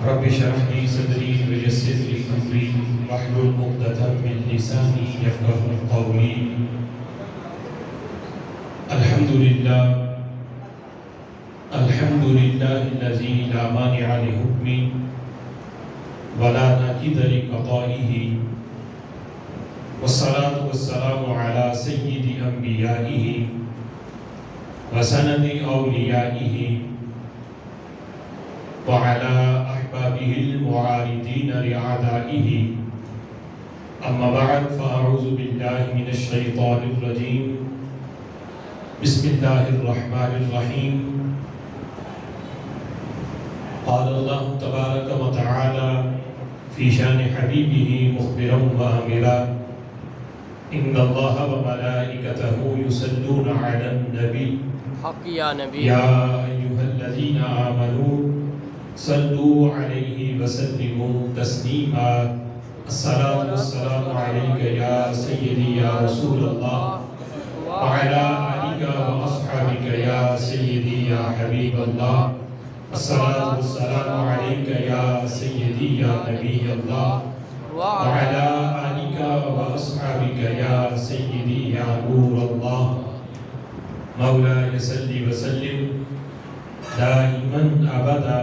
رب اشرح لي صدري ويسر لي امري واحلل عقدة من لساني يفقهوا قولي. الحمد لله الذي لا مانع لحكمه ولا ناقض لقضائه، والصلاة والسلام على سيد انبيائه وسند اوليائه وعلى أحبابه المعارضين لأعدائه. أما بعد فأعوذ بالله من الشيطان الرجيم. بسم الله الرحمن الرحيم. قال الله تبارك وتعالى في شان حبيبه مخبرا وآمرا: إن الله وملائكته يصلون على النبي حق يا نبي يا أيها الذين آمنوا صلوا عليه وسلموا تسليما. الصلاة والسلام عليك يا سيدي يا رسول الله وعلى آلك وأصحابك يا سيدي يا حبيب الله. الصلاة والسلام عليك يا سيدي يا نبي الله وعلى آلك وأصحابك يا سيدي يا نور الله. مولاي صل وسلم دائما أبدا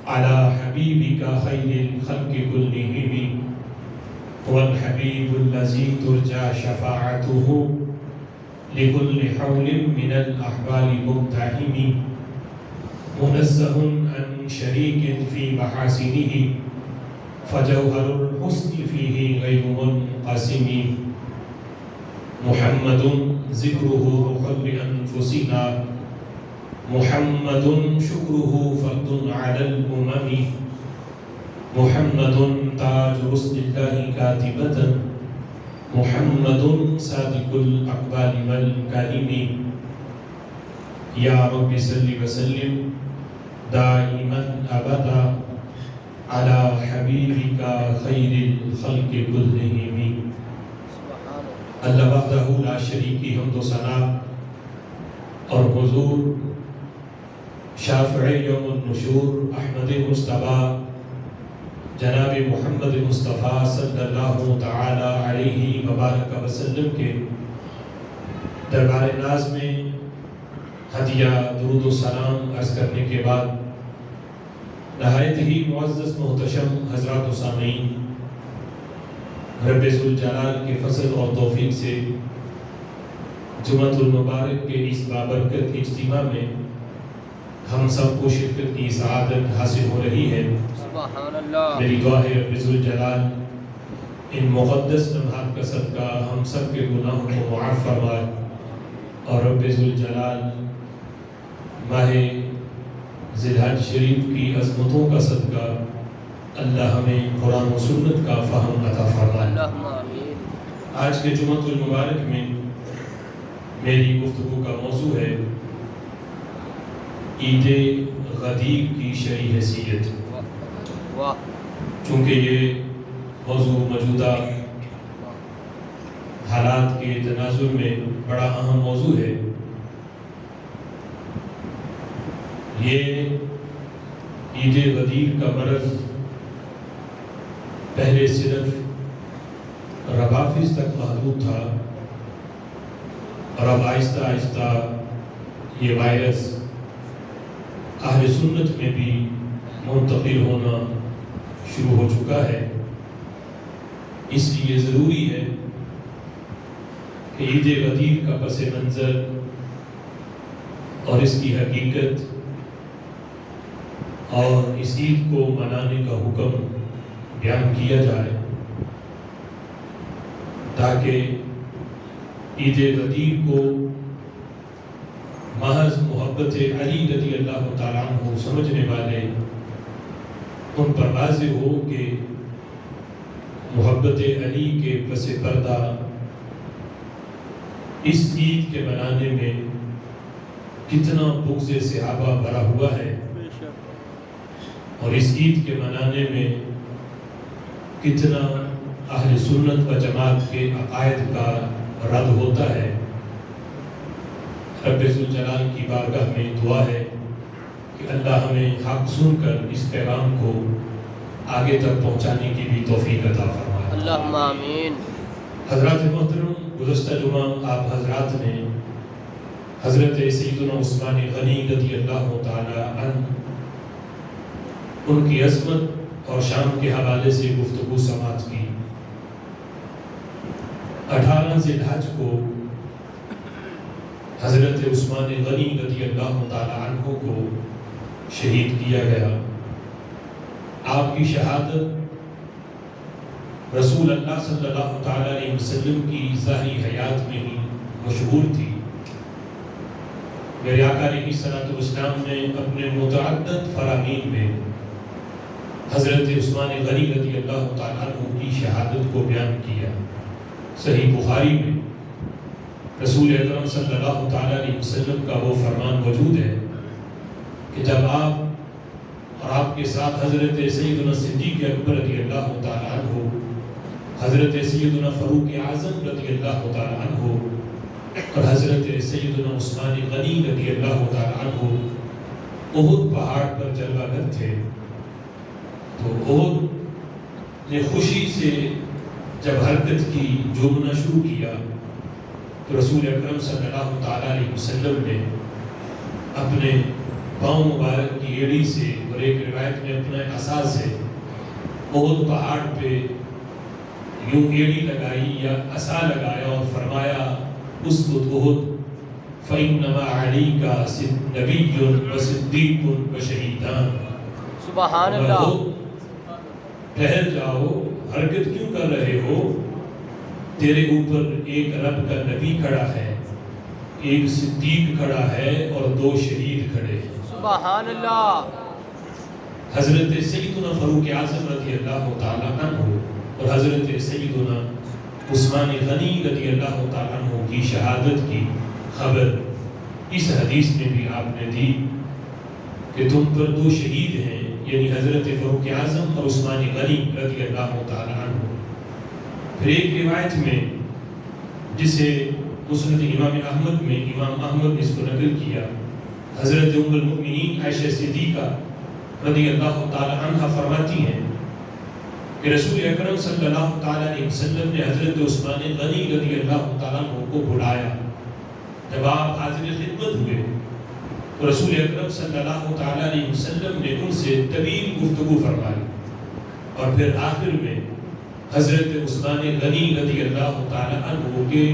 على حبيبك خير الخلق كلهم، هو الحبيب الذي ترجى شفاعته لكل حول من الأحوال مقتحم، منزه عن شريك في محاسنه فجوهر الحسن فيه غير منقسم. محمد ذكره روح لأنفسنا، محمد شكره فرد على الأمم، محمد تاج رسل الله كاتبة، محمد صادق الأقبال والكريم. يا رب صل وسلم دائما أبدا على حبيبك خير الخلق كلهم. اللہ وحدہ لا شریک کی حمد و ثنا اور حضور شافع یوم النشور احمد مصطفیٰ جناب محمد مصطفیٰ صلی اللہ تعالی علیہ وبارک وسلم کے دربار ناز میں ہدیہ درود و سلام عرض کرنے کے بعد نہایت ہی معزز محتشم حضرات و سامعین، رب ذوالجلال کے فضل اور توفیق سے جمعۃ المبارک کے اس بابرکت اجتماع میں ہم سب کو شرکت کی سعادت حاصل ہو رہی ہے۔ سبحان اللہ۔ میری دعا ہے رب ذوالجلال ان مقدس لمحات کا صدقہ ہم سب کے گناہوں کو معاف فرمائے، اور رب ذوالجلال ماہ ذی الحج شریف کی عظمتوں کا صدقہ اللہ ہمیں قرآن و سنت کا فہم عطا فرمائے۔ اللہم آمین۔ آج کے جمعۃ المبارک میں میری گفتگو کا موضوع ہے عید غدیر کی شرعی حیثیت۔ واہ۔ چونکہ یہ موضوع موجودہ حالات کے تناظر میں بڑا اہم موضوع ہے۔ یہ عید غدیر کا مرض پہلے صرف روافظ تک محدود تھا، اور اب آہستہ آہستہ یہ وائرس اہل سنت میں بھی منتقل ہونا شروع ہو چکا ہے۔ اس لیے ضروری ہے کہ عید غدیر کا پس منظر اور اس کی حقیقت اور اس عید کو منانے کا حکم بیان کیا جائے، تاکہ عید غدیر کو محض محبت علی رضی اللہ تعالیٰ عنہ سمجھنے والے ان پر واضح ہو کہ محبت علی کے پس پردہ اس عید کے منانے میں کتنا بغض صحابہ بھرا ہوا ہے، اور اس عید کے منانے میں کتنا اہل سنت و جماعت کے عقائد کا رد ہوتا ہے۔ رب ذوالجلال کی بارگاہ میں دعا ہے کہ اللہ ہمیں حق سن کر اس پیغام کو آگے تک پہنچانے کی بھی توفیق عطا فرمائے۔ اللہم آمین۔ حضرات محترم، گزشتہ جمعہ آپ حضرات نے حضرت سیدنا عثمان غنی رضی اللہ تعالی عنہ ان کی عظمت اور شان کے حوالے سے گفتگو سماعت کی۔ 18 ذی الحج کو حضرت عثمان غنی رضی اللہ تعالی عنہ کو شہید کیا گیا۔ آپ کی شہادت رسول اللہ صلی اللہ تعالی علیہ وسلم کی ظاہری حیات میں ہی مشہور تھی۔ میرے آقا علیہ الصلوۃ والسلام نے اپنے متعدد فرامین میں حضرت عثمان غنی رضی اللہ تعالی عنہ کی شہادت کو بیان کیا۔ صحیح بخاری میں رسول اکرم صلی اللہ تعالی علیہ وسلم کا وہ فرمان موجود ہے کہ جب آپ اور آپ کے ساتھ حضرت سیدنا صدیق اکبر رضی اللہ تعالی عنہ، حضرت سیدنا فاروق اعظم رضی اللہ تعالی عنہ اور حضرت سیدنا عثمان غنی رضی اللہ تعالی عنہ احد پہاڑ پر جلوہ گر تھے، تو احد نے خوشی سے جب حرکت کی، جھومنا شروع کیا، تو رسول اکرم صلی اللہ تعالی علیہ وسلم نے اپنے پاؤں مبارک کی ایڑی سے اور ایک روایت میں اپنے عصا سے احد پہاڑ پہ یوں ایڑی لگائی یا عصا لگایا اور فرمایا اسقط احد فإنما علیک نبی و صدیق و شہیدان۔ سبحان اللہ۔ ٹھہر جاؤ، حرکت کیوں کر رہے ہو؟ تیرے اوپر ایک رب کا نبی کھڑا ہے، ایک صدیق کھڑا ہے اور 2 شہید کھڑے ہیں۔ سبحان اللہ۔ حضرت سیدنا فاروق اعظم رضی اللہ تعالی عنہ اور حضرت سیدنا عثمان غنی رضی اللہ تعالی عنہ کی شہادت کی خبر اس حدیث میں بھی آپ نے دی کہ تم پر 2 شہید ہیں، یعنی حضرت فاروق اعظم اور عثمان غنی رضی اللہ تعالی عنہ۔ پھر ایک روایت میں جسے مسند امام احمد میں امام احمد نے اس کو نقل کیا، حضرت ام المؤمنین عائشہ صدیقہ رضی اللہ تعالی عنہ فرماتی ہیں کہ رسول اکرم صلی اللہ تعالی علیہ وسلم نے حضرت عثمان غنی رضی اللہ تعالی عنہ کو بلایا۔ جب آپ حاضر خدمت ہوئے تو رسول اکرم صلی اللہ تعالی علیہ وسلم نے ان سے طویل گفتگو فرمائی، اور پھر آخر میں حضرت عثمان غنی رضی اللہ تعالی عنہ کے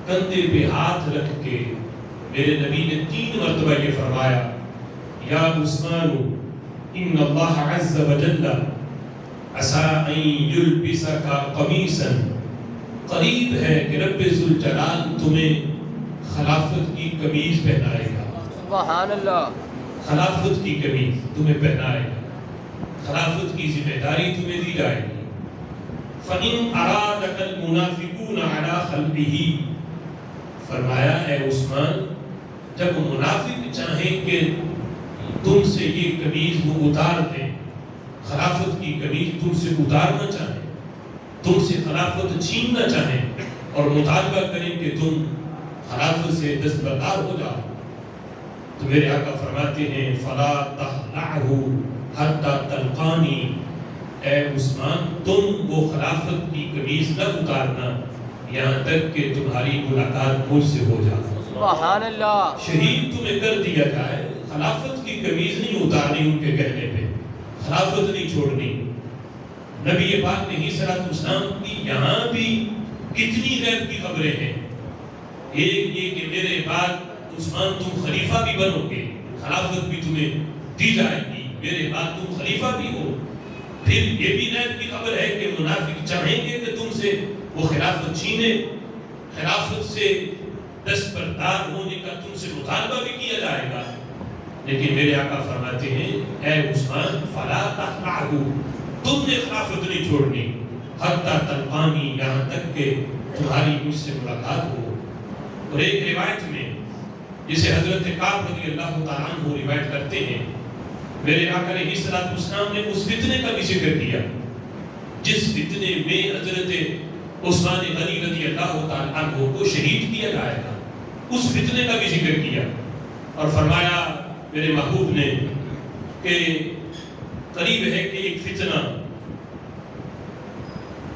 کندھے پہ ہاتھ رکھ کے میرے نبی نے 3 مرتبہ یہ فرمایا، یا عثمان ان اللہ عز وجل عسى ان يلبسك قمیصا، قریب ہے کہ رب ذوالجلال تمہیں خلافت کی قمیض پہنائے گا۔ سبحان اللہ۔ خلافت کی قمیض تمہیں پہنائے گا، خلافت کی ذمہ داری تمہیں دی جائے گی۔ فَإِنْ أَرَادَكَ الْمُنَافِقُونَ عَلَى خَلْبِهِ، فرمایا اے عثمان، جب منافق چاہیں کہ تم سے یہ قمیض وہ اتار دیں، خلافت کی قمیض تم سے اتارنا چاہیں، تم سے خلافت چھیننا چاہیں اور مطالبہ کریں کہ تم خلافت سے دستبردار ہو جاؤ، تو میرے آقا فرماتے ہیں فَلَا تَخْلَعْهُ حَتَّى تَلْقَانِي، اے عثمان تم وہ خلافت کی قمیض نہ اتارنا یہاں تک کہ تمہاری ملاقات مجھ سے ہو جائے۔ سبحان اللہ۔ شہید تمہیں کر دیا جائے، خلافت کی قمیض نہیں اتارنی ان کے کہنے پہ، خلافت نہیں چھوڑنی۔ نبی پاک علیہ الصلوۃ والسلام کی یہاں بھی کتنی غیب کی خبریں ہیں۔ ایک یہ کہ میرے بعد عثمان تم خلیفہ بھی بنو گے، خلافت بھی تمہیں دی جائے گی، میرے بعد تم خلیفہ بھی ہو۔ پھر یہ بھی غیب کی خبر ہے کہ منافق چاہیں گے کہ تم سے وہ خلافت چھینے، خلافت سے دستبردار ہونے کا تم سے مطالبہ بھی کیا جائے گا، لیکن میرے آقا فرماتے ہیں اے عثمان فلا تخلعه، تم نے خلافت نہیں چھوڑنی، حتی تلقانی، یہاں تک کہ تمہاری مجھ سے ملاقات ہو۔ اور ایک روایت میں جسے حضرت کعب رضی اللہ تعالیٰ عنہ روایت کرتے ہیں، میرے آقا علیہ الصلوۃ والسلام نے اس فتنے کا بھی ذکر کیا جس فتنے میں حضرت عثمان غنی رضی اللہ تعالیٰ عنہ کو شہید کیا جائے گا، اس فتنے کا بھی ذکر کیا اور فرمایا میرے محبوب نے کہ قریب ہے کہ ایک فتنہ،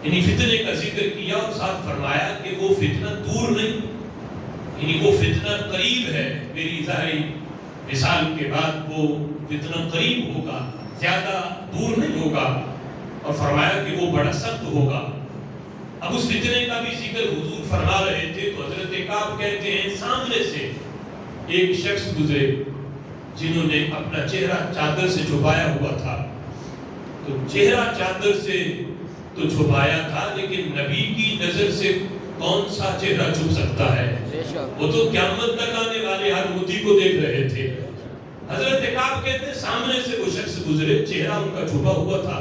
یعنی فتنے کا ذکر کیا اور ساتھ فرمایا کہ وہ فتنہ دور نہیں، یعنی وہ فتنہ قریب ہے، میری ظاہری مثال کے بعد وہ فتنہ قریب ہوگا، زیادہ دور نہیں ہوگا، اور فرمایا کہ وہ بڑا سخت ہوگا۔ اب اس فتنے کا بھی ذکر حضور فرما رہے تھے تو حضرت کعب کہتے ہیں سامنے سے ایک شخص گزرے جنہوں نے اپنا چہرہ چادر سے چھپایا ہوا تھا، تو چہرہ چادر سے تو چھپایا تھا لیکن نبی کی نظر سے کون سا چہرہ چھپ سکتا ہے؟ وہ تو قیامت تک آنے والے ہر موتی کو دیکھ رہے تھے۔ حضرت کعب کہتے ہیں سامنے سے وہ شخص گزرے، چہرہ ان کا چھپا ہوا تھا،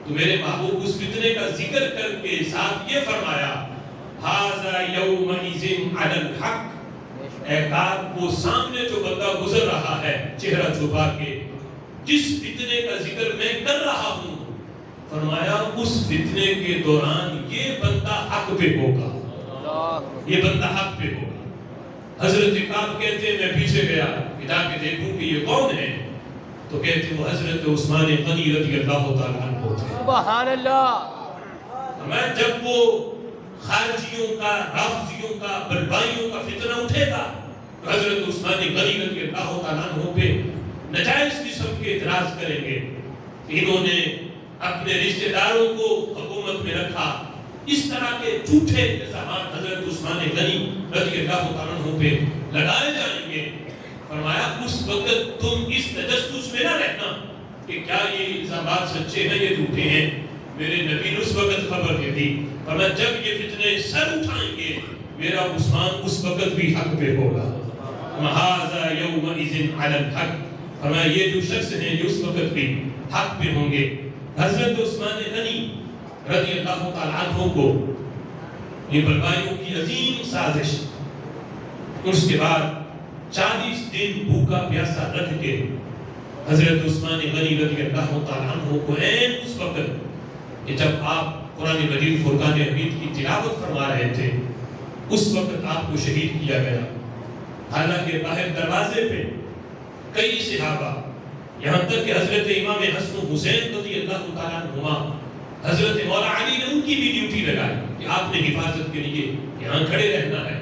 تو میرے محبوب اس فتنے کا ذکر کر کے ساتھ یہ فرمایا ھذا یومئذ علی الحق، اے کعب وہ سامنے جو بندہ گزر رہا ہے چہرہ چھپا کے، جس فتنے کا ذکر میں کر رہا ہوں، فرمایا اس فتنے کے دوران یہ بندہ حق پہ ہوگا، یہ بندہ حق پہ ہوگا۔ حضرت کعب کہتے ہیں میں پیچھے گیا جا کے دیکھوں کہ یہ کون ہے، تو کہتے ہیں وہ حضرت عثمان غنی رضی اللہ تعالیٰ عنہ تھے۔ سبحان اللہ۔ میں جب وہ خارجیوں کا، رافضیوں کا، بلوائیوں کا فتنہ اٹھے گا تو حضرت عثمان غنی رضی اللہ تعالیٰ عنہ پہ نجائز قسم کے اعتراض کریں گے، انہوں نے اپنے رشتہ داروں کو حکومت میں رکھا، اس طرح کے جھوٹے الزامات حضرت عثمان غنی رضی اللہ تعالیٰ عنہ پہ لگائے جائیں گے۔ فرمایا اس وقت تم اس تجسس میں نہ رہنا کہ کیا یہ الزامات سچے ہیں یا جھوٹے ہیں، میرے نبی نے اس وقت خبر دے دی، فرمایا جب یہ فتنے سر اٹھائیں گے میرا عثمان اس وقت بھی حق پہ ہوگا۔ وَھَذَا يَوْمَئِذٍ عَلَى الْحَقِّ، فرمایا یہ جو شخص ہیں یہ اس وقت بھی حق پہ ہوں گے۔ حضرت عثمان غنی رضی اللہ تعالیٰ عنہ کو یہ بلوائیوں کی عظیم سازش، اس کے بعد 40 دن بھوکا پیاسا رکھ کے حضرت عثمان غنی رضی اللہ تعالیٰ عنہ کو اس وقت کہ جب آپ قرآن مجید فرقان حمید کی تلاوت فرما رہے تھے اس وقت آپ کو شہید کیا گیا، حالانکہ باہر دروازے پہ کئی صحابہ، یہاں تک کہ حضرت امام حسن و حسین رضی اللہ تعالیٰ عنہما، حضرت مولا علی نے ان کی بھی ڈیوٹی لگائی کہ آپ نے حفاظت کے لیے یہاں کھڑے رہنا ہے،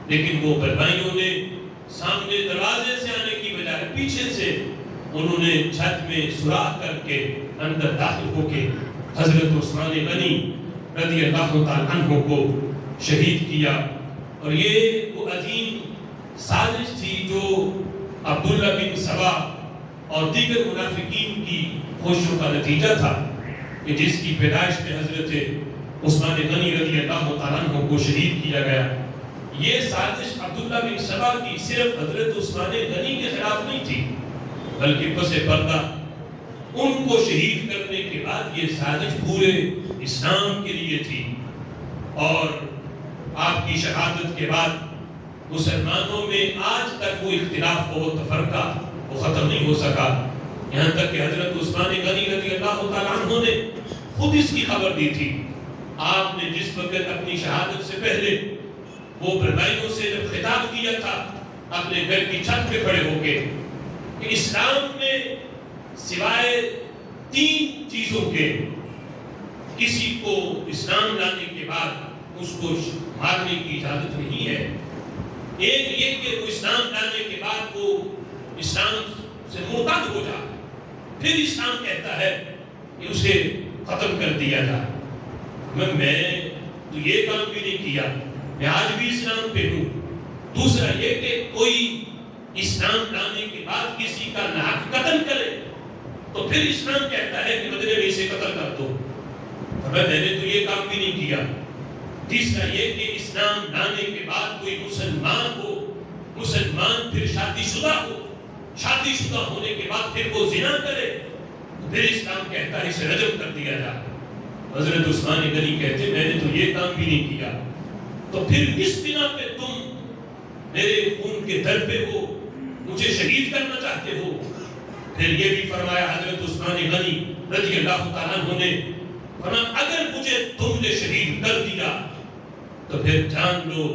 لیکن وہ بلوائیوں نے سامنے دروازے سے آنے کی بجائے پیچھے سے انہوں نے چھت میں سوراخ کر کے اندر داخل ہو کے حضرت عثمان غنی رضی اللہ تعالیٰ عنہ کو شہید کیا۔ اور یہ وہ عظیم سازش تھی جو عبداللہ بن سبا اور دیگر منافقین کی کوششوں کا نتیجہ تھا کہ جس کی پیدائش میں حضرت عثمان غنی رضی اللہ تعالیٰ عنہ کو شہید کیا گیا۔ یہ سازش عبداللہ بن سبا کی صرف حضرت عثمان غنی کے خلاف نہیں تھی، بلکہ پس پردہ ان کو شہید کرنے کے بعد یہ سازش پورے اسلام کے لیے تھی، اور آپ کی شہادت کے بعد مسلمانوں میں آج تک وہ اختلاف و تفرقہ وہ ختم نہیں ہو سکا، یہاں تک کہ حضرت عثمان غنی رضی اللہ تعالیٰ عنہ نے خود اس کی خبر دی تھی۔ آپ نے جس وقت اپنی شہادت سے پہلے وہ بلوائیوں سے جب خطاب کیا تھا اپنے گھر کی چھت پہ کھڑے ہو کے کہ اسلام میں سوائے 3 چیزوں کے کسی کو اسلام لانے کے بعد اس کو مارنے کی اجازت نہیں ہے، ایک یہ کہ وہ اسلام لانے کے بعد وہ اسلام سے مرتد ہو جائے، پھر اسلام کہتا ہے کہ اسے ختم کر دیا جائے۔ میں تو یہ کام بھی نہیں کیا، میں آج بھی اسلام پہ ہوں۔ دوسرا یہ کہ کوئی اسلام لانے کے بعد کسی کا ناحق قتل کرے تو پھر اسلام کہتا ہے کہ بدلے میں اسے قتل کر دو، میں نے تو یہ کام بھی نہیں کیا۔ تیسرا یہ کہ اسلام لانے کے بعد کوئی مسلمان ہو، مسلمان پھر شادی شدہ ہو، شادی شدہ ہونے کے بعد پھر وہ زنا کرے تو پھر اسلام کہتا ہے اسے رجم کر دیا جائے۔ حضرت عثمان غنی کہتے میں نے تو یہ کام بھی نہیں کیا، تو پھر کس بنا پہ تم میرے خون کے در پہ ہو، مجھے شہید کرنا چاہتے ہو؟ پھر یہ بھی فرمایا حضرت عثمان غنی رضی اللہ تعالیٰ عنہ نے، فرمایا اگر مجھے تم نے شہید کر دیا تو پھر جان لو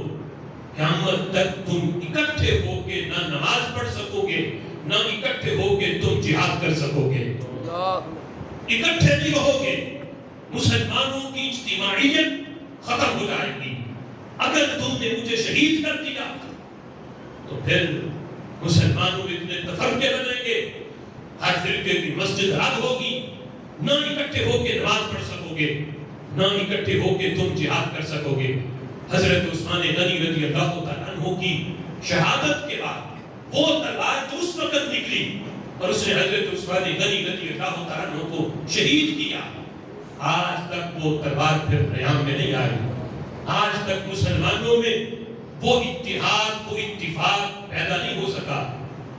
قیامت تک تم اکٹھے ہو کے نہ نماز پڑھ سکو گے نہ اکٹھے ہو کے تم جہاد کر سکو گے، اکٹھے نہیں رہو گے، مسلمانوں کی اجتماعیت ختم ہو جائے گی۔ اگر تم نے مجھے شہید کر دیا تو پھر مسلمانوں میں اتنے تفرقے بنیں گے، ہر فرقے کی مسجد رد ہوگی، نہ اکٹھے ہو کے نماز پڑھ سکو گے، نہ اکٹھے ہو کے تم جہاد کر سکو گے۔ حضرت عثمان غنی رضی اللہ تعالیٰ عنہ کی شہادت کے بعد وہ تلوار جو اس وقت نکلی اور اس نے حضرت عثمان غنی رضی اللہ تعالیٰ عنہ کو شہید کیا، آج تک وہ تلوار پھر نیام میں نہیں آئی۔ آج تک مسلمانوں میں وہ اتحاد، وہ اتفاق پیدا نہیں ہو سکا۔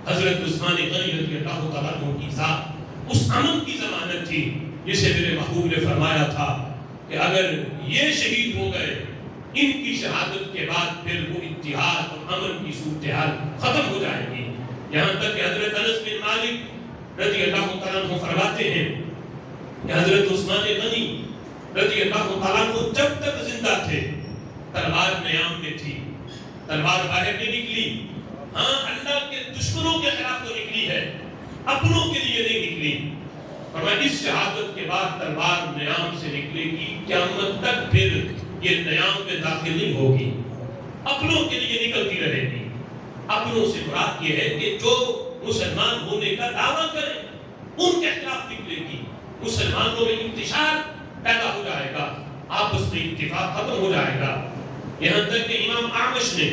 حضرت عثمان غنی رضی اللہ تعالیٰ عنہ کی ذات اس امن کی ضمانت تھی جسے میرے محبوب نے فرمایا تھا کہ اگر یہ شہید ہو گئے، ان کی شہادت کے بعد پھر وہ اتحاد اور امن کی صورتحال ختم ہو جائے گی۔ یہاں تک کہ حضرت انس بن مالک رضی اللہ تعالیٰ عنہ فرماتے ہیں کہ حضرت عثمان غنی رضی اللہ تعالیٰ عنہ جب تک زندہ تھے تلوار نیام میں تھی، تلوار باہر نہیں نکلی۔ ہاں، اللہ کے دشمنوں کے خلاف تو نکلی ہے، اپنوں کے لیے نہیں نکلی۔ فرمایا اس شہادت کے بعد تلوار نیام سے نکلے گی، قیامت تک پھر یہ نیام میں داخل نہیں ہوگی، اپنوں کے لیے نکلتی رہے گی۔ اپنوں سے مراد یہ ہے کہ جو مسلمان ہونے کا دعویٰ کریں ان کے خلاف نکلے گی، مسلمانوں میں انتشار پیدا ہو جائے گا، آپس میں اتفاق ختم ہو جائے گا۔ یہاں تک کہ امام اعمش نے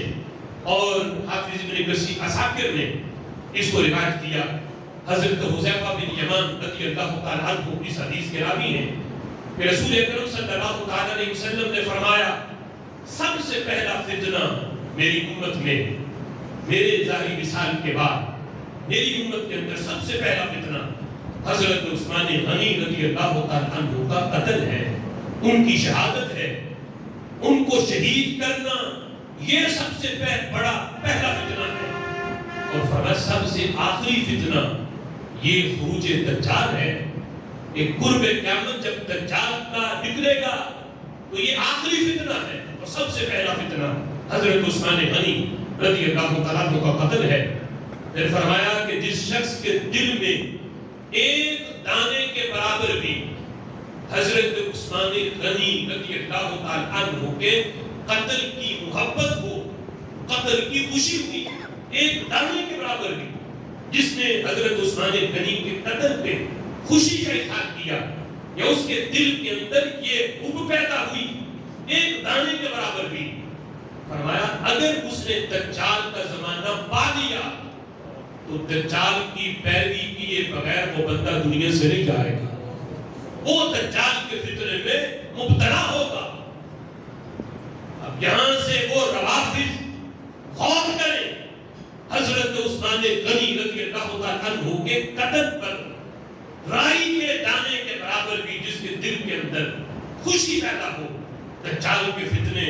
اور حافظ ابن کثیر عساکر نے اس کو روایت کیا، حضرت حذیفہ بن یمان رضی اللہ تعالیٰ عنہ اس حدیث کے راوی ہیں کہ رسول اکرم صلی اللہ تعالیٰ علیہ وسلم نے فرمایا سب سے پہلا فتنہ میری امت میں، میرے ظاہری مثال کے بعد میری امت کے اندر سب سے پہلا فتنہ حضرت عثمان غنی رضی اللہ تعالیٰ عنہ کا قتل ہے، ان کی شہادت ہے، ان کو شہید کرنا یہ سب سے بڑا پہلا فتنہ ہے۔ اور فرمایا سب سے آخری فتنہ یہ خروج دجال ہے، کہ قرب قیامت جب دجال کا نکلے گا تو یہ آخری فتنہ ہے، اور سب سے پہلا فتنہ حضرت عثمان غنی رضی اللہ تعالیٰ عنہ کا قتل ہے۔ پھر فرمایا کہ جس شخص کے دل میں ایک دانے کے برابر بھی حضرت عثمان غنی رضی اللہ تعالیٰ عنہ کے قتل کی محبت ہو، قتل کی خوشی ہوئی، ایک دانے کے برابر بھی جس نے حضرت عثمان غنی کے قتل پہ خوشی کا اظہار کیا، یا اس کے دل کے اندر یہ حب پیدا ہوئی ایک دانے کے برابر بھی، فرمایا اگر اس نے دجال کا زمانہ پا لیا تو دجال کی پیروی کیے بغیر وہ بندہ دنیا سے نہیں جائے گا، وہ دجال کے فتنے میں مبتلا ہوگا۔ اب یہاں سے وہ روافض غور کریں حضرت عثمان غنی رضی اللہ تعالیٰ عنہ کے قتل پر رائی کے دانے کے برابر بھی جس کے دل کے اندر خوشی پیدا ہو، دجال کے فتنے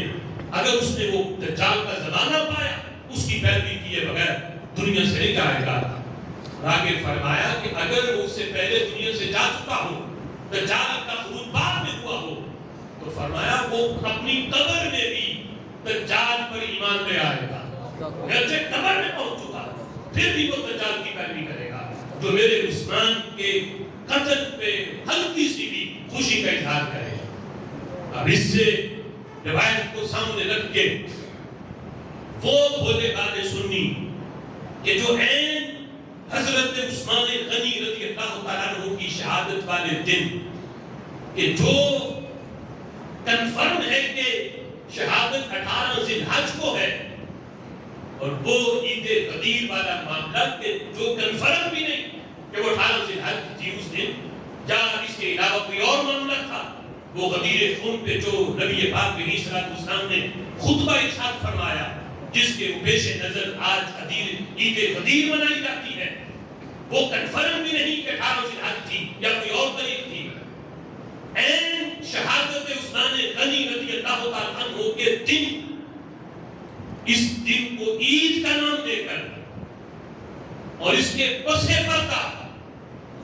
اگر اس نے وہ دجال کا زمانہ پایا اس کی پیروی کیے بغیر دنیا سے نہیں جائے گا۔ آگے فرمایا کہ اگر وہ اس سے پہلے دنیا سے جا چکا ہو، دجال کا خروج بعد میں ہوا ہو، تو فرمایا وہ اپنی قبر میں بھی دجال پر ایمان لے آئے گا، اگرچہ قبر میں پہنچ چکا پھر بھی وہ دجال کی پیروی کرے گا۔ جو میرے عثمان کے قتل پہ ہلکی سی بھی خوشی کا اظہار کرے گا۔ اب اس سے روایت کو سامنے رکھ کے وہ بھولے بھالے سنی کہ جو عین حضرت عثمان غنی رضی اللہ تعالیٰ عنہ کی شہادت والے دن کہ جو کنفرم ہے کہ شہادت 18 ذی الحج کو ہے، اور وہ عید غدیر والا معاملہ کہ جو کنفرم بھی نہیں کہ وہ 18 ذی الحج تھی اس دن، یا اس کے علاوہ کوئی اور معاملہ تھا، وہ غدیر خون پہ جو نبی پاک علیہ السلام نے خطبہ ارشاد فرمایا جس کے پیش نظر آج عید غدیر منائی جاتی ہے، وہ کنفرم بھی نہیں کہ 18 ذی الحج تھی یا کوئی اور تاریخ تھی۔ این شہادت عثمان غنی رضی اللہ تعالیٰ عنہ کے دن، اس دن کو عید کا نام دے کر اور اس کے پسے پردہ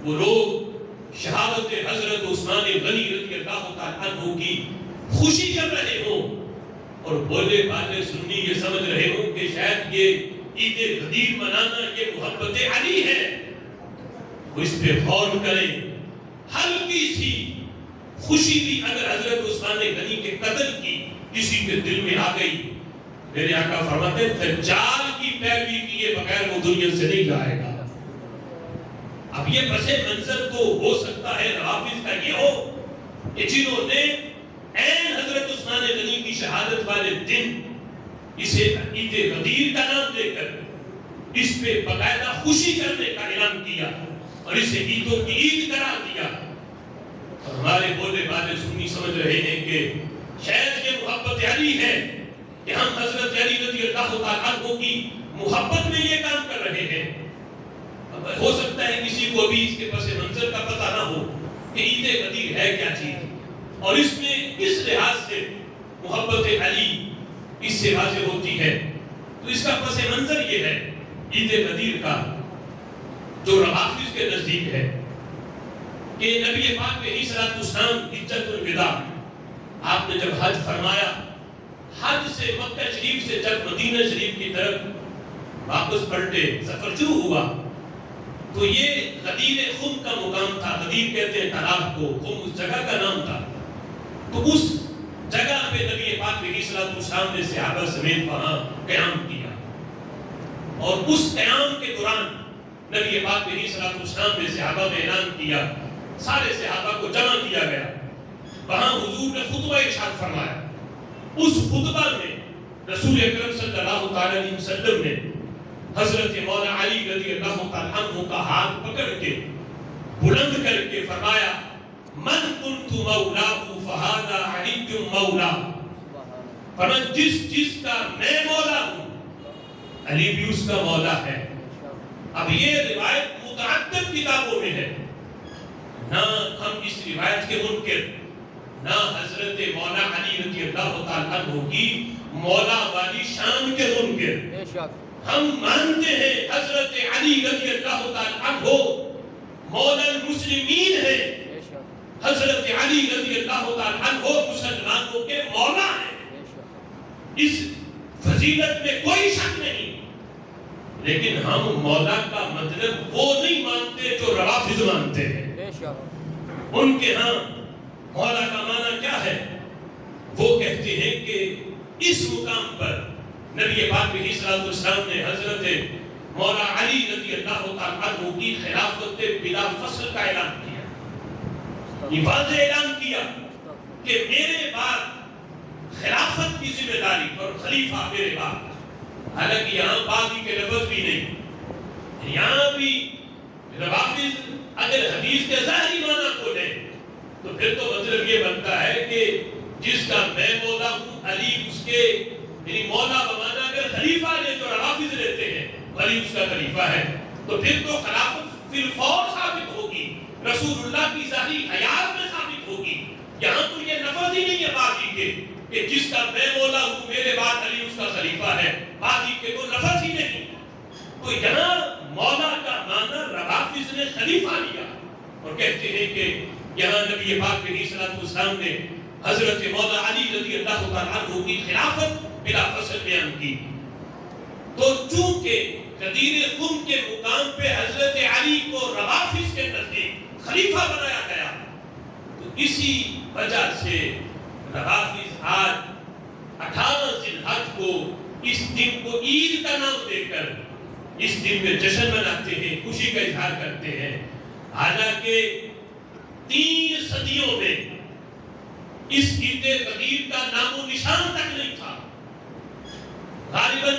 وہ لوگ شہادت حضرت عثمان غنی رضی اللہ تعالیٰ عنہ کی خوشی کر رہے ہوں، اور بولے باتیں سننی یہ سمجھ رہے ہوں کہ شاید یہ عید غدیر منانا یہ محبت علی ہے، وہ اس پہ غور کریں۔ ہلکی سی خوشی بھی اگر حضرت عثمان غنی کے قتل کی کسی کے دل میں آ گئی، میرے آقا فرماتے ہیں دجال کی پیروی کیے بغیر وہ دنیا سے نہیں جائے گا۔ اب یہ پس منظر تو ہو سکتا ہے روافض کا یہ ہو کہ جنہوں نے عین حضرت عثمان غنی کی شہادت والے دن اسے عید غدیر کا نام دے کر اس پہ باقاعدہ خوشی کرنے کا اعلان کیا اور اسے عیدوں کی عید قرار دیا، اور ہمارے بولے والے سنی سمجھ رہے ہیں کہ شاید یہ محبت علی ہے کہ ہم حضرت علی رضی اللہ تعالیٰ عنہ کی محبت میں یہ کام کر رہے ہیں۔ اب ہو سکتا ہے کسی کو بھی اس کے پس منظر کا پتہ نہ ہو کہ عید غدیر ہے کیا چیز، اور اس میں کس لحاظ سے محبت علی اس سے واضح ہوتی ہے، تو اس کا پس منظر یہ ہے عید غدیر کا جو روافض کے نزدیک ہے کہ نبی پاک علیہ الصلوۃ والسلام حجۃ الوداع آپ نے جب حج فرمایا، حج سے مکہ شریف سے جب مدینہ شریف کی طرف واپس پلٹے، سفر شروع ہوا، تو یہ غدیر خم کا مقام تھا۔ غدیر کہتے ہیں تالاب کو، خم اس جگہ کا نام تھا۔ تو اس جگہ پہ نبی پاک علیہ الصلوۃ والسلام نے صحابہ سمیت وہاں قیام کیا، اور اس قیام کے دوران نبی پاک علیہ الصلوۃ والسلام نے صحابہ میں اعلان کیا، سارے صحابہ کو جمع کیا گیا، وہاں حضور نے خطبہ ارشاد فرمایا۔ اس خطبہ میں رسول اکرم صلی اللہ تعالی علیہ وسلم نے حضرت مولا علی رضی اللہ تعالی عنہ کا ہاتھ پکڑ کے بلند کر کے فرمایا، من کنت مولاہ فہذا علی مولا، فرمایا جس کا میں مولا ہوں علی بھی اس کا مولا ہے۔ اب یہ روایت متعدد کتابوں میں ہے، نہ ہم اس روایت کے منکر، نہ حضرت مولا علی رضی اللہ تعالیٰ عنہ کی مولا والی شان کے منکر، ہم مانتے ہیں حضرت علی رضی اللہ تعالیٰ عنہ مولا المسلمین ہے، حضرت علی رضی اللہ تعالیٰ عنہ مسلمانوں کے مولا ہیں، اس فضیلت میں کوئی شک نہیں، لیکن ہم مولا کا مطلب وہ نہیں مانتے جو روافض مانتے ہیں۔ ان کے ہاں مولا کا معنی کیا ہے؟ وہ کہتے ہیں کہ اس مقام پر نبی پاک علیہ الصلوۃ والسلام نے حضرت مولا علی رضی اللہ تعالیٰ عنہ کی خلافت بلا فصل کا اعلان کیا، یہ واضح اعلان کیا کہ میرے بعد خلافت کی ذمہ داری اور خلیفہ میرے بعد، حالانکہ یہاں باقی کے لفظ بھی نہیں، یہاں بھی روافض اگر حدیث کے ظاہری معنی کو لیں تو پھر تو مطلب یہ بنتا ہے کہ جس کا میں مولا ہوں علی اس کے، یعنی مولا بمانا اگر خلیفہ لے جو روافض لیتے ہیں علی اس کا خلیفہ ہے، تو پھر تو خلافت فی الفور ثابت ہوگی، رسول اللہ کی ظاہری حیات میں ثابت ہوگی۔ یہاں تو یہ لفظ ہی نہیں ہے باقی کے کہ جس کا میں مولا ہوں میرے بعد علی اس کا خلیفہ ہے، باقی کے تو لفظ ہی نہیں۔ تو یہاں مولا کا معنی روافض نے خلیفہ لیا اور کہتے ہیں کہ یہاں نبی پاک علیہ الصلوۃ والسلام نے حضرت مولا علی رضی اللہ تعالیٰ عنہ کی خلافت بلا فصل بیان کی۔ تو چونکہ غدیر خم کے مقام پہ حضرت علی کو روافض کے نزدیک خلیفہ بنایا گیا، تو اسی وجہ سے روافض آج 18 ذی الحج کو اس دن کو عید کا نام دے کر اس دن میں جشن مناتے ہیں، خوشی کا اظہار کرتے ہیں، حالانکہ 3 صدیوں میں اس عید غدیر کا نام و نشان تک نہیں تھا۔ غالباً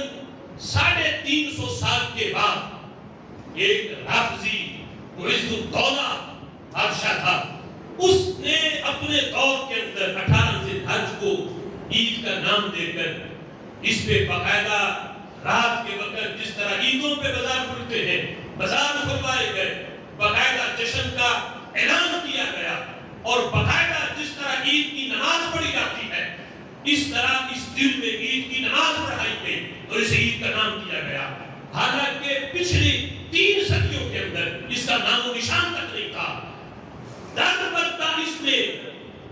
350 سال کے بعد ایک رافضی معز الدولہ بادشاہ تھا، اس نے اپنے دور کے اندر 18 ذی الحج کو عید کا نام دے کر اس پہ باقاعدہ رات کے وقت جس طرح عیدوں پہ بازار کھلتے ہیں، بازار کھلوائے گئے، باقاعدہ جشن کا اعلان کیا گیا، اور باقاعدہ جس طرح عید کی نماز پڑھی جاتی ہے اس طرح اس دن میں عید کی نماز پڑھائی گئی اور اسے عید کا نام دیا گیا، حالانکہ پچھلی 3 صدیوں کے اندر اس کا نام و نشان تک نہیں تھا۔ در بدر اس میں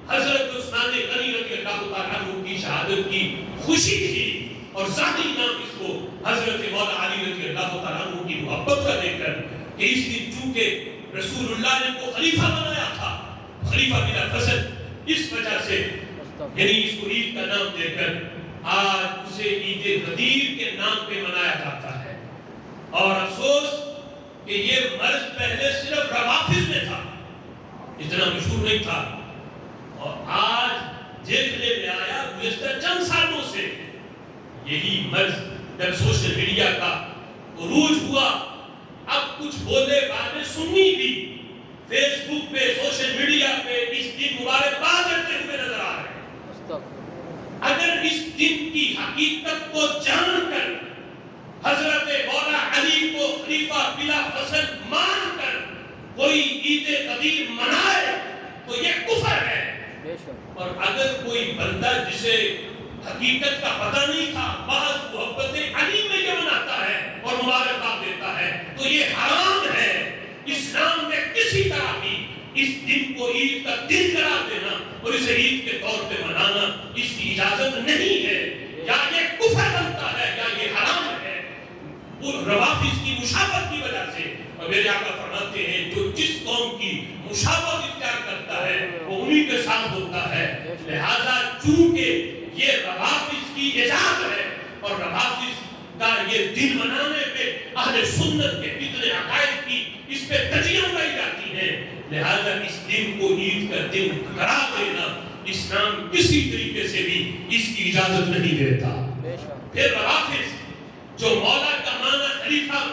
حضرت عثمان غنی رضی اللہ تعالیٰ عنہ کی شہادت کی خوشی تھی، اور ظاہری نام اس کو حضرت مولا علی رضی اللہ تعالیٰ عنہ کی محبت کا دے کر کہ اس دن چونکہ رسول اللہ نے کو خلیفہ بنایا تھا، خلیفہ بلا فصل، اس وجہ سے یعنی اس کو عید کا نام دے کر آج اسے عید غدیر کے نام پہ منایا جاتا ہے۔ اور افسوس کہ یہ مرض پہلے صرف روافض میں تھا، اتنا مشہور نہیں تھا، اور آج دیکھنے میں آیا گزشتہ چند سالوں سے یہی مرض جب سوشل میڈیا کا عروج ہوا، اب کچھ بولے باتیں سننی بھی فیس بک پہ سوشل میڈیا پہ اس دن مبارکباد کرتے ہوئے نظر آ رہے ہیں۔ اگر اس دن کی حقیقت کو جان کر حضرت مولا علی کو خلیفہ بلا فصل مان کر کوئی عید غدیر منائے تو یہ کفر ہے، اور اگر کوئی بندہ جسے حقیقت کا پتہ نہیں تھا محض محبت علی میں یہ مناتا ہے اور مبارکباد دیتا ہے تو یہ حرام ہے۔ اسلام میں کسی طرح بھی اس دن کو عید کا دن قرار دینا اور اسے عید کے طور پہ منانا اس کی اجازت نہیں ہے، یا یہ کفر بنتا ہے یا یہ حرام ہے۔ وہ روافض کی مشابہت کی وجہ سے، اور میرے آقا فرماتے ہیں جو جس قوم کی مشابہت اختیار کرتا ہے وہ انہی کے ساتھ ہوتا ہے، لہذا چونکہ یہ روافض کی ایجاد ہے اور روافض کا یہ دن منانے پہ اہل سنت کے کتنے عقائد کی اس پہ تجزیہ اڑائی جاتی ہے، لہذا اس دن کو عید کا دن قرار دینا اسلام کسی طریقے سے بھی اس کی اجازت نہیں دیتا۔ پھر روافض جو مولا کا معنی خلیفہ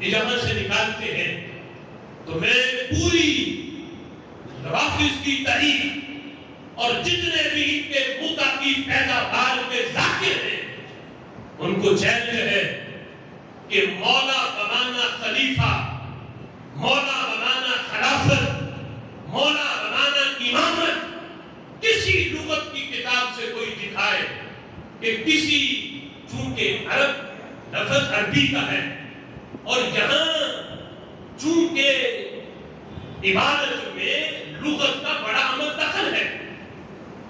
یہاں سے نکالتے ہیں تو میں پوری روافض کی تحریک اور جتنے بھی ان کے مدعا کی پیداوار کے ذاکر ہیں ان کو چیلنج ہے کہ مولا بمانا خلیفہ، مولا بمانا خلافت، مولا بمانا امامت کسی لغت کی کتاب سے کوئی دکھائے کہ کسی، چونکہ عرب لفظ عربی کا ہے اور یہاں چونکہ عبادت میں لغت کا بڑا عمل دخل ہے،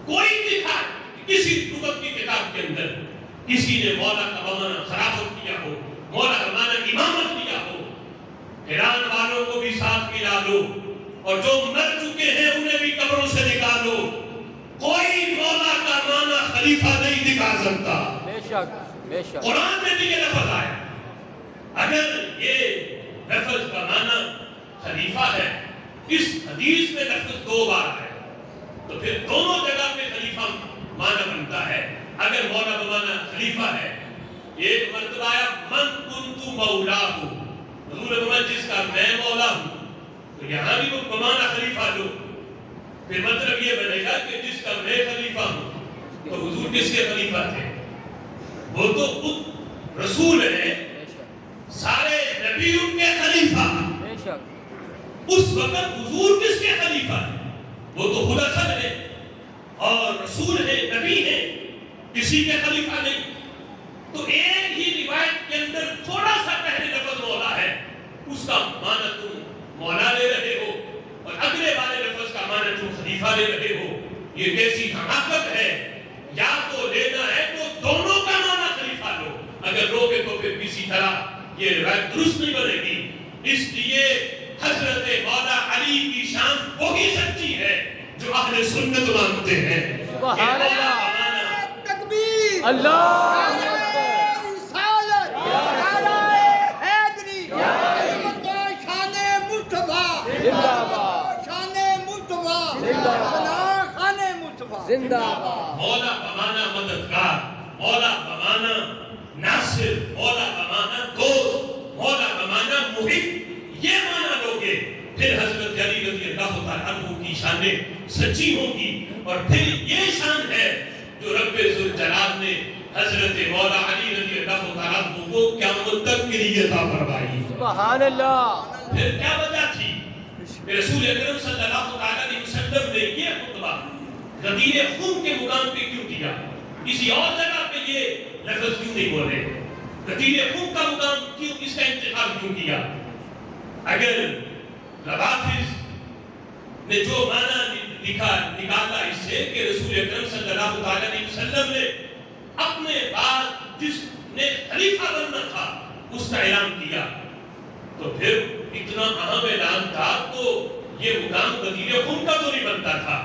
کوئی دکھا کسی لغت کی کتاب کے اندر کسی نے مولا کا بمانا خلافت کیا ہو، مولا کا بمانا امامت کیا ہو، ایران والوں کو بھی ساتھ ملا لو اور جو مر چکے ہیں انہیں بھی قبروں سے نکالو، کوئی مولا کا معنی خلیفہ نہیں دکھا سکتا۔ بے شک بے شک قرآن میں بھی یہ لفظ آیا، اگر یہ لفظ کا معنی خلیفہ ہے، اس حدیث میں لفظ 2 بار ہے تو پھر دونوں جگہ پہ خلیفہ معنی بنتا ہے۔ اگر مولا بمانا خلیفہ ہے، ایک مرتبہ آیا من کنت مولاہ، حضور فرمایا جس کا میں مولا ہوں، تو یہاں بھی وہ بمانا خلیفہ لو، پھر مطلب یہ بنے گا کہ جس کا میں خلیفہ ہوں، تو حضور کس کے خلیفہ تھے؟ وہ تو خود رسول ہے، سارے نبی ان کے خلیفہ، اس وقت حضور کس کے خلیفہ ہیں؟ وہ تو خدا سب ہے اور رسول ہے، نبی ہے، کسی کے خلیفہ نہیں۔ تو ایک ہی روایت کے اندر تھوڑا سا پہلے لفظ مولا ہے، اس کا معنی تم مولا لے رہے ہو اور اگلے والے لفظ کا معنی تم خلیفہ لے رہے ہو، یہ کیسی حماقت ہے؟ یا تو لینا ہے تو دونوں کا معنی خلیفہ لو، اگر لو گے تو پھر کسی طرح یہ روایت درست نہیں بنے گی۔ اس لیے حضرت مولا علی کی شان وہی سچی ہے جو اہل سنت مانتے ہیں۔ سبحان اللہ، تکبیر، اللہ رسالت، نعرہ حیدری، شان مصطفیٰ، زندہ باد، شان مصطفیٰ، زندہ باد، خان مصطفیٰ، زندہ باد۔ مولا بمانا مددگار، مولا بمانا ناصر، مولا بمانا دوست، مولا بمانا محب، یہ مانا لوگے پھر حضرت علی رضی اللہ تعالیٰ عنہ کی شانیں سچی ہوں گی، اور پھر یہ شان ہے جو رب ذوالجلال نے حضرت مولا علی رضی اللہ تعالیٰ عنہ کو قیامت تک کے لیے عطا فرمائی۔ سبحان اللہ۔ پھر کیا وجہ تھی کہ رسول اکرم صلی اللہ علیہ وسلم نے یہ خطبہ غدیر خون کے مقام پہ کیوں دیا؟ کسی اور جگہ پہ یہ لفظ کیوں نہیں بولے؟ غدیر خون کا مقام کیوں، اس کا انتخاب کیوں کیا؟ اگر روافض نے جو معنی نکالا اس سے کہ رسول اکرم صلی اللہ علیہ وسلم نے اپنے بعد جس نے خلیفہ بننا تھا اس کا اعلان کیا، تو پھر اتنا اہم اعلان تھا تو یہ مقام وزیر خون کا تو نہیں بنتا تھا،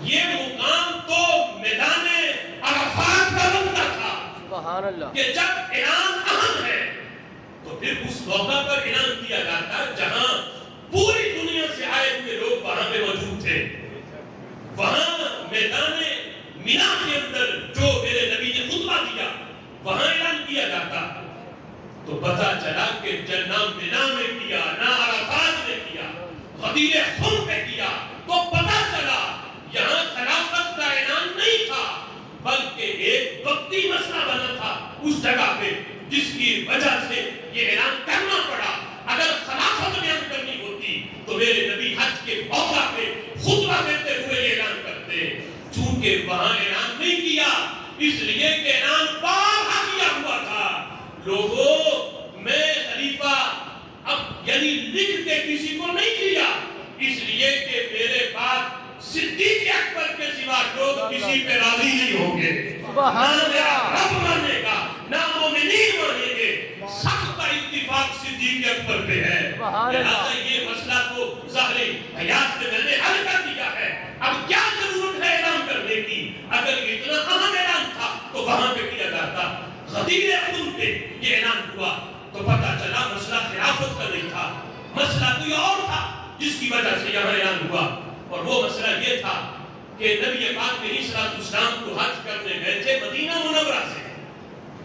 یہ مقام تو میدان عرفات کا بنتا تھا۔ سبحان اللہ۔ کہ جب اعلان اہم ہے تو پھر اس موقع پر اعلان کیا جاتا جہاں پوری دنیا سے آئے ہوئے لوگ وہاں پہ موجود تھے، وہاں میدان مینا کے اندر جو میرے نبی نے خطبہ دیا وہاں اعلان کیا جاتا، تو پتہ چلا کہ نہ مینا میں کیا نہ عرفات میں کیا، غدیر خم پہ کیا، تو پتہ چلا یہاں خلافت کا اعلان نہیں تھا بلکہ ایک وقتی مسئلہ بنا تھا اس جگہ پہ، جس کی وجہ سے یہ اعلان کرنا پڑا۔ اگر خلافت بیان کرنی ہوتی تو میرے نبی حج کے موقع پہ خطبہ دیتے ہوئے یہ اعلان کرتے، چونکہ وہاں اعلان نہیں کیا اس لیے کہ اعلان بارہا کیا ہوا تھا، لوگوں میں خلیفہ اب یعنی لکھ کے کسی کو نہیں دیا، اس لیے کہ میرے بعد صدیق اکبر کے سوا لوگ کسی پہ راضی نہیں ہوں گے، سبحان نہ میرا اللہ۔ رب مانے گا نہ مومنین مانیں گے، سب کا اتفاق صدیق اکبر پہ ہے، سبحان اللہ۔ لہذا یہ مسئلہ کو ظاہر حیات میں نے حل کر دیا ہے، اب کیا ضرورت ہے اعلان کرنے کی؟ اگر اتنا اہم اعلان تھا تو وہاں پہ کیا جاتا، غدیر خون پہ یہ اعلان ہوا تو پتہ چلا مسئلہ خلافت کا نہیں تھا، مسئلہ کوئی اور تھا جس کی وجہ سے یہاں اعلان ہوا، اور وہ مسئلہ یہ تھا کہ نبی پاک علیہ السلام کو حج کرنے گئے تھے مدینہ منورہ سے،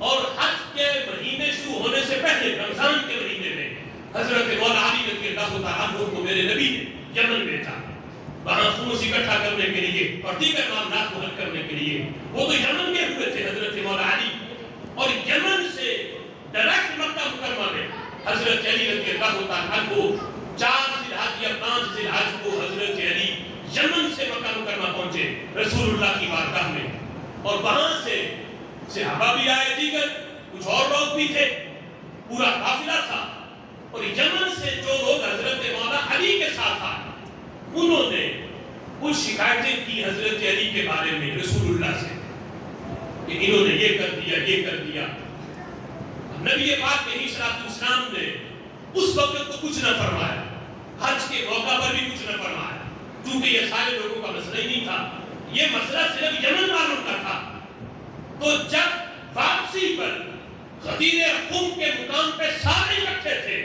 اور حج کے مہینے شروع ہونے سے پہلے رمضان کے مہینے میں حضرت مولا علی رضی اللہ تعالیٰ عنہ کو میرے نبی نے یمن بھیجا، وہاں خمس اکٹھا کرنے کے لیے اور دیگر معاملات کو حل کرنے کے لیے، وہ تو یمن کے ہوئے تھے حضرت مولا علی، اور یمن سے ڈائریکٹ مکہ مکرمہ میں حضرت علی رضی اللہ تعالیٰ عنہ 4 ذی الحج یا 5 ذی الحج کو حضرت علی یمن سے مکہ مکرمہ پہنچے رسول اللہ کی بارگاہ میں، اور وہاں سے صحابہ بھی آئے، دیگر کچھ اور لوگ بھی تھے، پورا قافلہ تھا، اور یمن سے جو لوگ حضرت مولا علی کے ساتھ آئے انہوں نے کچھ شکایتیں کی حضرت علی کے بارے میں رسول اللہ سے کہ انہوں نے یہ کر دیا یہ کر دیا۔ نبی پاک علیہ السلام نے اس وقت تو کچھ نہ فرمایا، حج کے موقع پر بھی کچھ نہ فرمایا، کیونکہ یہ سارے لوگوں کا مسئلہ ہی نہیں تھا، یہ مسئلہ صرف یمن والوں کا تھا۔ تو جب واپسی پر غدیر خم کے مقام پہ سارے اکٹھے تھے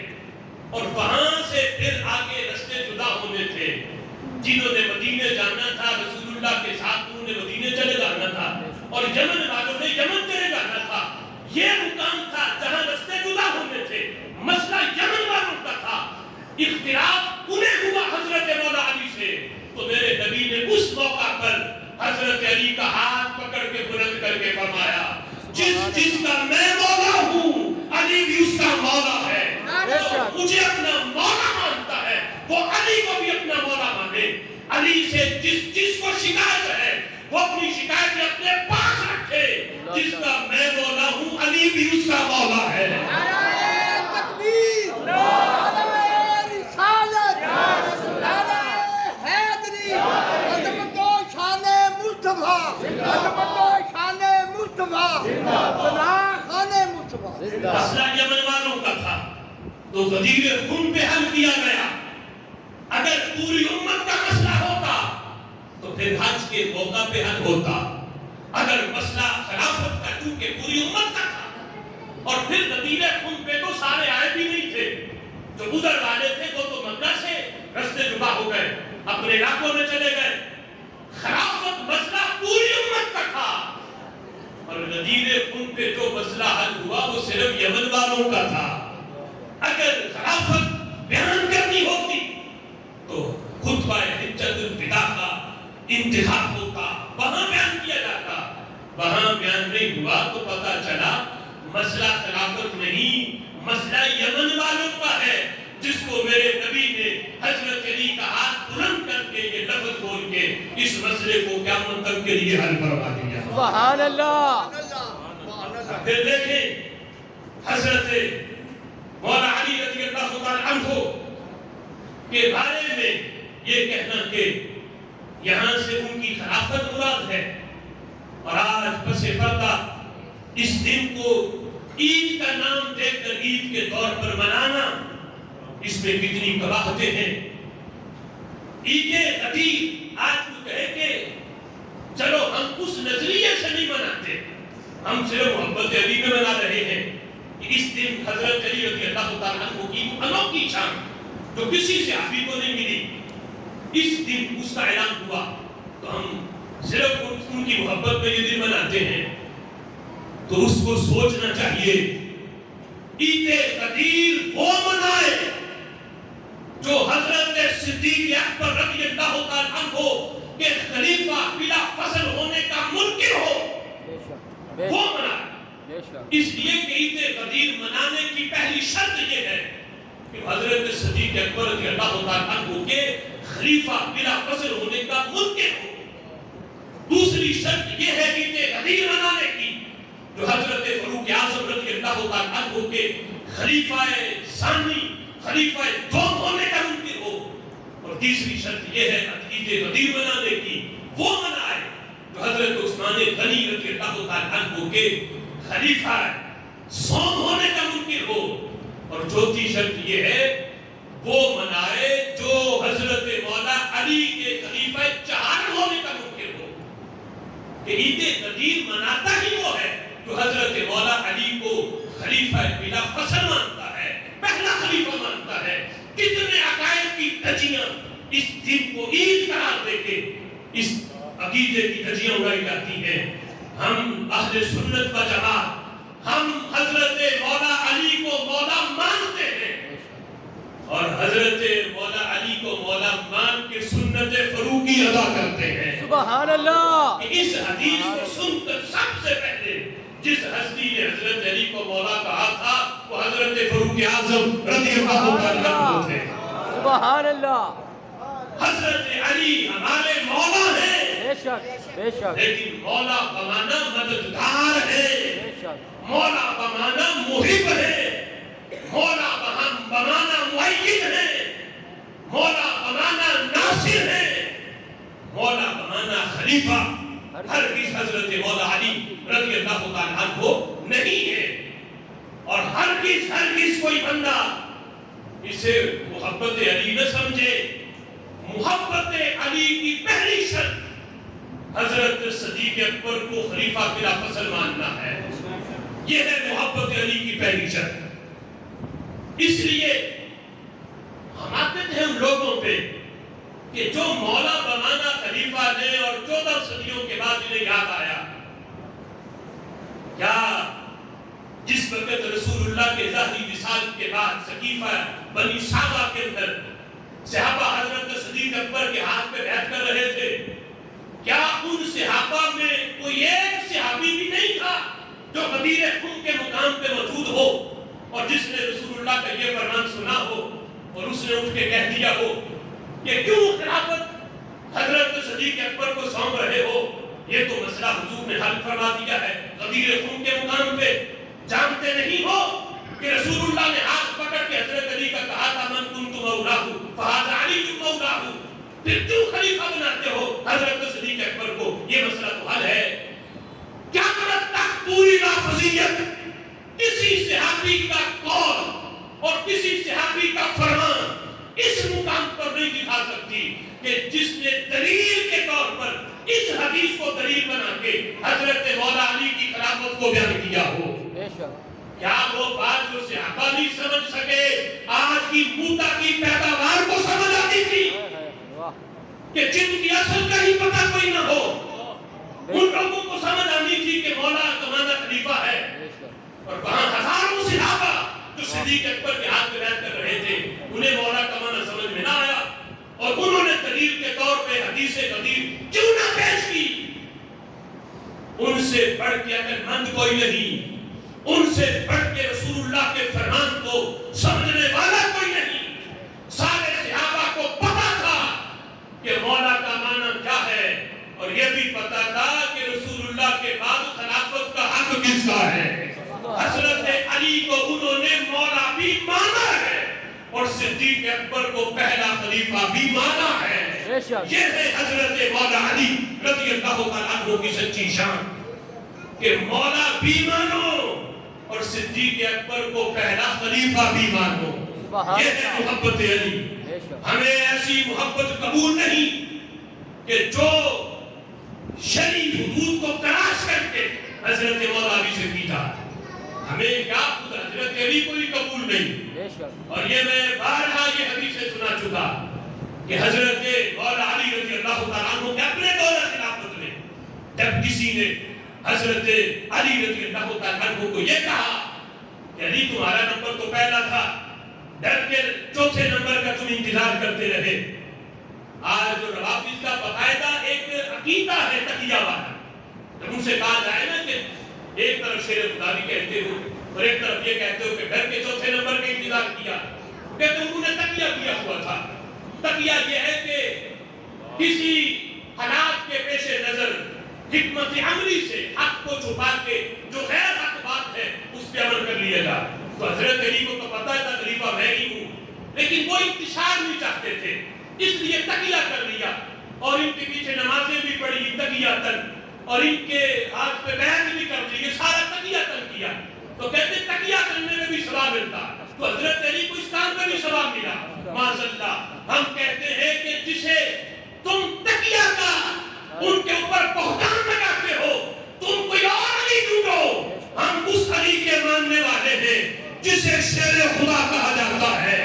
اور وہاں سے پھر آگے رستے جدا ہونے تھے، جنہوں نے مدینے جانا تھا رسول اللہ کے ساتھ انہوں نے مدینے چلے جانا تھا، اور یمن والوں نے یمن چلے جانا تھا، یہ مقام تھا جہاں رستے جدا ہونے تھے، مسئلہ یمن والوں کا تھا، اختلاف انہیں ہوا حضرت مولا علی سے، تو میرے نبی نے اس موقع پر حضرت علی کا ہاتھ پکڑ کے بلند کر کے فرمایا جس کا میں مولا ہوں علی بھی اس کا مولا ہے، مجھے اپنا مولا مانتا ہے وہ علی کو بھی اپنا مولا مانے، علی سے جس کو شکایت ہے وہ اپنی شکایت اپنے پاس رکھے، جس کا میں مولا ہوں علی بھی اس کا مولا ہے۔ نعرہ تکبیر، نعرہ رسالت، نعرہ حیدری، عظمت و شان مصطفیٰ، عظمت و شان مصطفیٰ، ثنا خان مصطفیٰ۔ مسئلہ یمن والوں کا تھا تو غدیر خون پہ حل کیا گیا، اگر پوری امت کا مسئلہ ہوتا تو پھر حج کے موقع پہ حل ہوتا، اگر مسئلہ خلافت کا چونکہ پوری امت کا تھا، اور پھر غدیر خون پہ تو سارے آئے بھی نہیں تھے، جو ادھر والے تھے وہ تو مکہ سے رستے جدا ہو گئے اپنے علاقوں میں چلے گئے، خلافت مسئلہ پوری امت کا تھا، اور غدیر خون پہ جو مسئلہ حل ہوا وہ صرف یمن والوں کا تھا۔ اگر خلافت بیان کرنی ہوتی تو خطبہ حجت الوداع کا انتخاب ہوتا، وہاں بیان کیا جاتا، وہاں بیان نہیں ہوا تو پتہ چلا مسئلہ خلافت نہیں، مسئلہ یمن والوں کا ہے، جس کو میرے نبی نے حضرت علی کا ہاتھ بلند کر کے یہ لفظ بول کے اس مسئلے کو قیامت تک کے لیے حل کروا دیا۔ سبحان اللہ۔ پھر دیکھیں حضرت مولا علی رضی اللہ تعالیٰ عنہ کے بارے میں یہ کہنا کہ یہاں سے ان کی خلافت مراد ہے، اور آج پس پردہ اس دن کو عید کا نام دے کر عید کے طور پر منانا، اس میں کتنی قباحتیں ہیں۔ عید غدیر آج کو کہے کہ چلو ہم اس نظریے سے نہیں مناتے، ہم صرف محبت علی میں منا رہے ہیں کہ اس دن حضرت علی رضی اللہ تعالیٰ عنہ کی انوکھی شان جو کسی صحابی کو نہیں ملی، اس دن اس کا اعلان ہوا، تو ہم صرف ان کی محبت میں یہ دن مناتے ہیں۔ تو اس کو سوچنا چاہیے، عید غدیر وہ منائے جو حضرت صدیق اکبر رضی اللہ تعالیٰ عنہ کے خلیفہ بلا فصل ہونے کا منکر ہو، وہ منائے۔ اس لیے کہ عید غدیر منانے کی پہلی شرط یہ ہے کہ حضرت صدیق اکبر رضی اللہ تعالیٰ عنہ کے خلیفہ بلا فصل ہونے کا منکر ہو۔ دوسری شرط یہ ہے عید غدیر منانے کی جو حضرت فاروق اعظم رضی اللہ تعالیٰ عنہ کے خلیفہ ثانی، خلیفہ دوم ہونے کا منکر ہو۔ اور تیسری شرط یہ ہے عید غدیر منانے کی وہ منائے جو حضرت عثمان غنی رضی اللہ تعالیٰ عنہ کے خلیفہ سوم ہونے کا منکر ہو۔ اور چوتھی شرط یہ ہے وہ منائے جو حضرت مولا علی کے خلیفہ چہارم ہونے کا منکر ہو۔ کہ عید غدیر مناتا ہی وہ ہے جو حضرت مولا علی کو خلیفہ بلا فصل مانتا ہے، پہلا خلیفہ مانتا ہے۔ کتنے عقائد کی دھجیاں اس دن کو عید قرار دے کے اس عقیدے کی دھجیاں اڑائی جاتی ہیں۔ ہم اہل سنت و جماعت، ہم حضرت مولا علی کو مولا مانتے ہیں اور حضرت مولا علی کو مولا مان کے سنت فروغی ادا کرتے ہیں۔ سبحان اللہ۔ اس حدیث کو سن کر سب سے پہلے جس ہستی نے حضرت علی کو مولا کہا تھا وہ حضرت فاروق اعظم رضی اللہ تعالیٰ عنہ تھے۔ سبحان اللہ۔ حضرت علی ہمارے مولا ہیں، بے شک بے شک، لیکن مولا بمانا مددگار ہے، بے شک، مولا بمانا محب ہے، مولا بمانا معید ہے، مولا بمانا ناصر ہے، مولا بمانا خلیفہ ہرگز حضرت مولا علی رضی اللہ تعالیٰ عنہ نہیں ہے۔ اور ہرگز کوئی بندہ اسے محبت علی نہ سمجھے۔ محبت علی کی پہلی شرط حضرت صدیق اکبر کو خلیفہ بلا فصل ماننا ہے، یہ ہے محبت علی کی پہلی شرط۔ اس لیے ہم آتے ہیں ان لوگوں پہ کہ جو مولا بمانا خلیفہ نے اور 14 صدیوں کے بعد انہیں یاد آیا، یا جس وقت رسول اللہ کے ظاہری وصال کے بعد سقیفہ بنی سعدہ کے اندر صحابہ حضرت صدیق اکبر کے ہاتھ پہ بیعت کر رہے تھے، کیا ان صحابہ میں کوئی ایک صحابی بھی نہیں تھا جو غدیر خون کے مقام پہ موجود ہو اور جس نے رسول اللہ کا یہ فرمان سنا ہو اور اس نے اٹھ کے کہہ دیا ہو کہ کیوں خلافت حضرت صدیق اکبر کو سونپ رہے ہو؟ یہ تو مسئلہ حضور نے حل فرما دیا ہے غدیر خون کے مقام پہ۔ جانتے نہیں ہو کہ رسول اللہ نے ہاتھ پکڑ کے حضرت علی کا کہا تھا من کنت مولاہ فہذا علی مولاہ، پھر کیوں خلیفہ بناتے ہو حضرت صدیق اکبر کو؟ یہ مسئلہ تو حل ہے۔ کیا قیامت تک پوری لافظیت کسی صحابی کا قول اور کسی صحابی کا فرمان اس مقام پر نہیں دکھا سکتی کہ جس نے دلیل کے طور پر اس حدیث کو دلیل بنا کے حضرت مولا علی کی خلافت کو بیان کیا ہو۔ کیا وہ بات جو صحابہ نہیں سمجھ سکے آج کی موتا کی پیداوار کو سمجھ آتی تھی کہ جن کی اصل کا ہی پتہ کوئی نہ ہو؟ ان لوگوں کو سمجھ آنی تھی کہ مولا کمانا خلیفہ ہے، اور وہاں ہزاروں صحابہ جو صدیق اکبر کے ہاتھ میں بیعت کر رہے تھے انہیں مولا کمانا سمجھ میں نہ آیا اور انہوں نے دلیل کے طور پہ حدیث غدیر کیوں نہ پیش کی؟ ان سے بڑھ کے عقل مند کوئی نہیں، ان سے بڑھ کے رسول اللہ کے فرمان کو سمجھنے والا کوئی نہیں۔ سارے صحابہ کو پتا تھا کہ مولا کا معنی کیا ہے اور یہ بھی پتا تھا کہ رسول اللہ کے بعد خلافت کا حق کس کا ہے۔ حضرت علی کو انہوں نے مولا بھی مانا ہے اور صدیق اکبر کو پہلا خلیفہ بھی مانا ہے۔ یہ ہے حضرت مولا علی رضی اللہ عنہ کی سچی شان۔ کہ مولا بھی مانو اور صدیق اکبر کو پہلا خلیفہ بھی مانو. یہ ہے محبت علی. ہمیں ایسی محبت قبول نہیں کہ جو شرعی حدود کو تراش کر کے حضرت مولا علی سے کی جائے. ہمیں کیا خود حضرت علی کو بھی قبول نہیں. اور یہ میں بارہا یہ حدیثیں سنا چکا کہ حضرت مولا علی رضی اللہ تعالیٰ عنہ کے اپنے دور خلافت میں جب کسی نے حضرت علی رضی اللہ تعالیٰ عنہ کو یہ کہا کہ علی تمہارا نمبر تو پہلا تھا، ڈر کے چوتھے نمبر کا تم انتظار کرتے رہے. آج جو روافض کا باقاعدہ ایک عقیدہ ہے تقیہ والا. جب ان سے کہا جائے نا کہ ایک طرف شیر خدا بھی کہتے ہو اور ایک طرف یہ کہتے ہو کہ ڈر کے چوتھے نمبر کا انتظار کیا، کہتے ہیں انہوں نے تقیہ کیا ہوا تھا. تقیہ یہ ہے کہ کسی حالات کے پیش نظر حکمت عملی سے حق کو چھپا کے جو غیر حق بات ہے اس پہ عمل کر لیا جائے. تو حضرت علی کو تو پتہ ہے خلیفہ میں ہی ہوں، لیکن وہ انتشار نہیں چاہتے تھے، اس لیے تقیہ کر لیا اور ان کے پیچھے نمازیں بھی پڑھی تقیہ تن اور ان کے ہاتھ پہ بیعت بھی کر دی. یہ سارا تقیہ تن کیا. تو کہتے ہیں تقیہ کرنے میں بھی ثواب ملتا. تو حضرت علی کو اس کام کا بھی ثواب ملا. معاذاللہ ہم کہتے ہیں کہ جسے تم تقیہ کا ان کے اوپر بہتان لگاتے ہو تم کوئی اور علی ڈھونڈو. ہم اس علی کے ماننے والے ہیں جسے شیر خدا کہا جاتا ہے،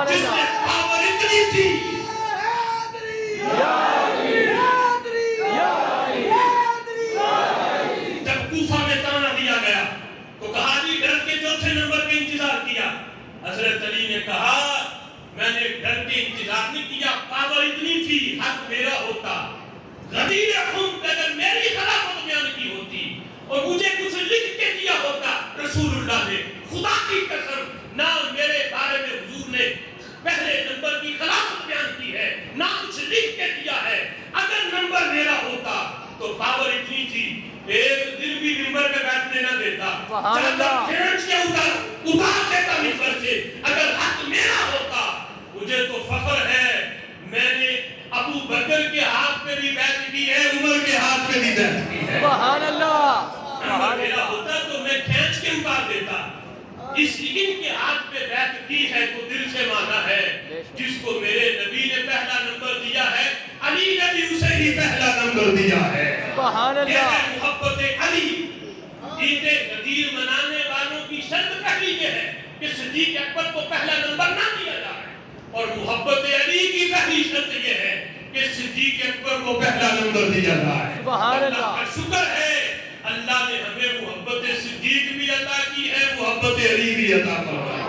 جس نے پاور اتنی تھی. جب کوفہ میں تانا دیا گیا تو کہا جی ڈر کے چوتھے نمبر کا انتظار کیا. حضرت علی نے کہا میں نے ڈر کے انتظار نہیں کیا، پاور اتنی تھی حق میرا ہوتا. غدیر خون اگر میری خلافت بیان کی ہوتی اور مجھے کچھ لکھ کے دیا ہوتا رسول اللہ نے، خدا کی قسم نہ میرے بارے میں حضور نے پہلے نمبر کی خلافت بیان کی ہے نہ کچھ لکھ کے دیا ہے. اگر نمبر میرا ہوتا تو پاور اتنی تھی ایک دن بھی نمبر پہ بیٹھنے نہ دیتا، چادر کھینچ کے اتار دیتا ممبر سے. اگر حق میرا ہوتا مجھے تو فخر ہے میں نے ابو بکر کے ہاتھ پہ بھی بیعت کی ہے، عمر کے ہاتھ پہ بھی بیعت کی ہے. سبحان اللہ. نمبر میرا ہوتا تو میں کھینچ کے اتار دیتا. اس ان کے ہاتھ پہ بیعت کی ہے تو دل سے مانا ہے. جس کو میرے نبی نے پہلا نمبر دیا ہے علی نے بھی اسے ہی پہلا نمبر دیا ہے. سبحان اللہ. یہ ہے محبت علی. عید غدیر منانے والوں کی شرط پہلی یہ ہے کہ صدیق اکبر کو پہلا نمبر نہ دیا جائے، اور محبت علی کی پہلی شرط یہ ہے کہ صدیق اکبر کو پہلا نمبر دیا جائے. سبحان اللہ. کا شکر ہے اللہ نے ہمیں محبت صدیق بھی عطا کی ہے، محبت علی بھی عطا فرمائی.